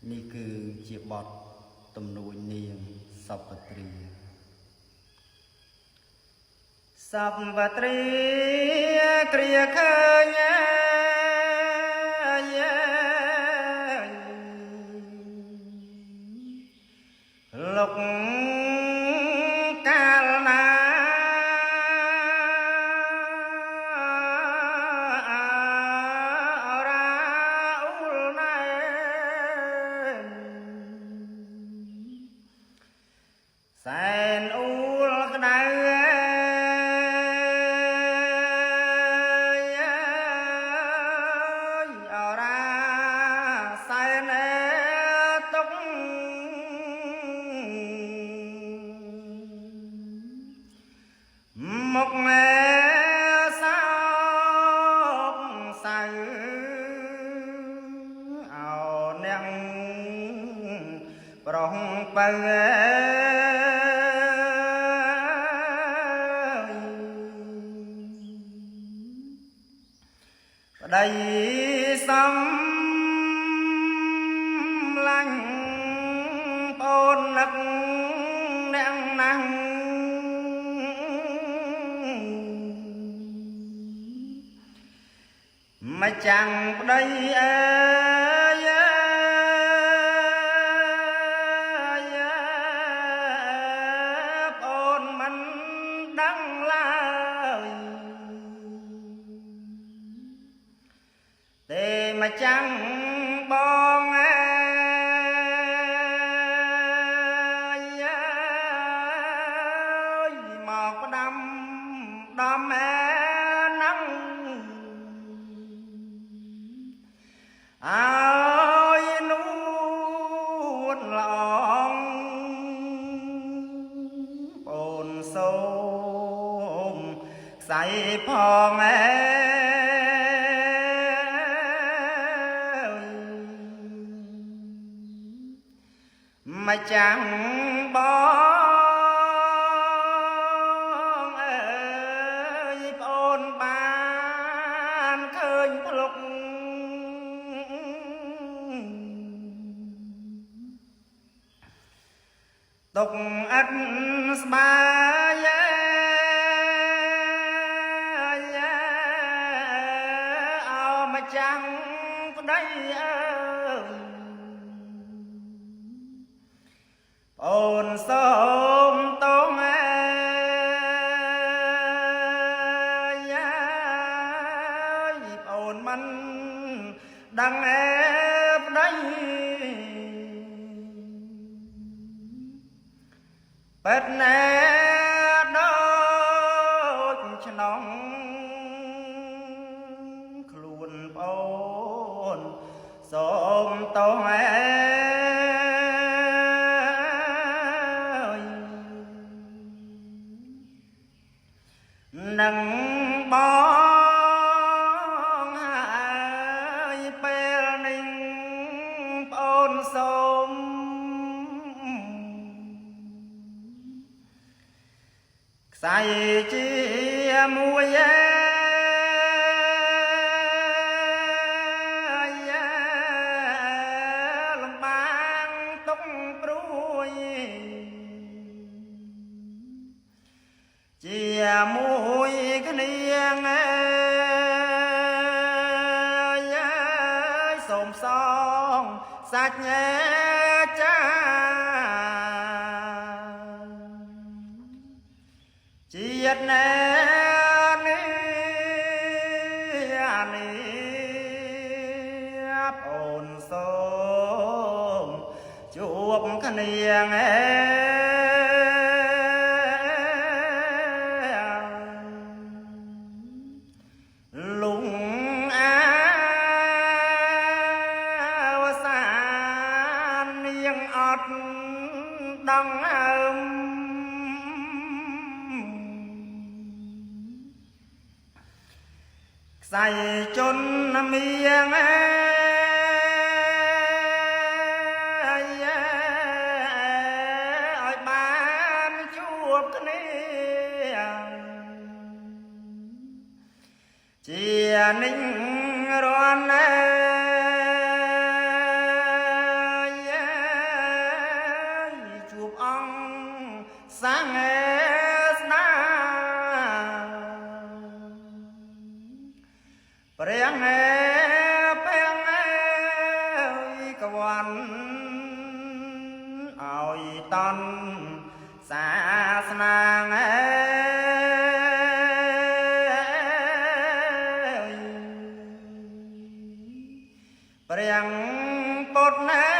นี่คือជាបទទំនួញនាងសពត្រាសពត្រាគ្រាឃើញលុកកាលណាសែនអ៊ូលក្តៅអរ៉ាសែនទុកមកសោកសៅអោអ្នកប្រុងបើប្តីសំឡាញ់អូននឹកអ្នកណាំងមកចាំងប្តីអើយអូនមិនដឹងឡើយទេមកចាំងបងអើយមកផ្ដាំដំអើណាំអើយនួនល្អងអូនសូមខ្សែផងអើមកចាំងបងអើយប្អូនបានឃើញភ្លុកទុកអិតស្បាយអោមកចាំងប្តីអើយអូនសូមតងអើយអូនមិនដឹងអើប្តីពេតណែដូចឆ្នងខ្លួនប្អូនសូមតងអើនឹងបងហើយពេលនេះប្អូនសូមខ្សែជាមួយលំបាងទុកព្រួយជាមួយគ្នាសូមសងសាច់ចាជាតិណែនេះអូនសូមជួបគ្នាលុងវសាននាងអត់ដឹងអើខ្សែជន់មៀងឲ្យបានជួបគ្នាជានិញរាន់ ព្រះងព្រះងកវ័នឲ្យតន់សាសនាព្រះពុទ្ធ